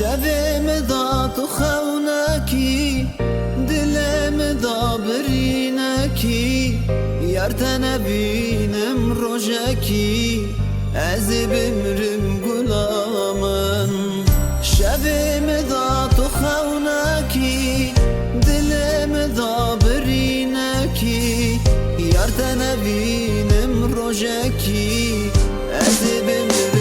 شبم دا تو خونکی دلم دا برینکی یارت نبینم روژکی از بمرم گلامن شبم دا تو خونکی دلم دا برینکی یارت نبینم روژکی از بمرم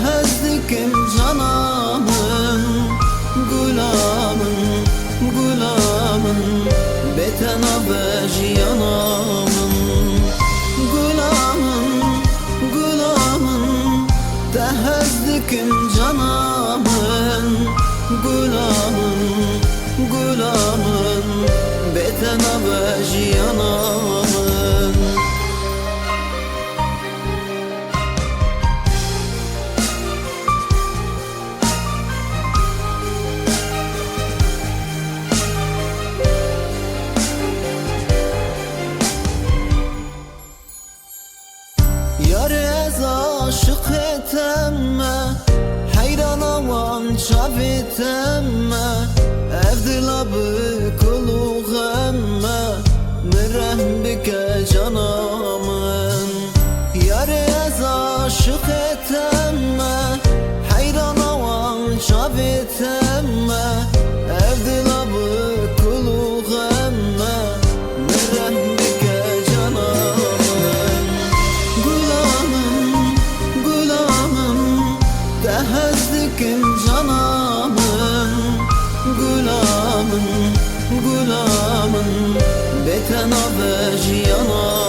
Hazdikim canamın Gulamın, gulamın Betena bejiyanamın Gulamın, gulamın Tehazdikim canamın Gulamın, gulamın Betena bejiyanamın Yar aşık etemme Hayran avan çav etemme Evdilabı kuluğemme Mirem bike canamın Yar aşık etemme Hayran avan çav etemme Evdilabı kuluğemme Mirem bike canamın Tehazdikim canamın Gulamın, gulamın Betena bejiyanamın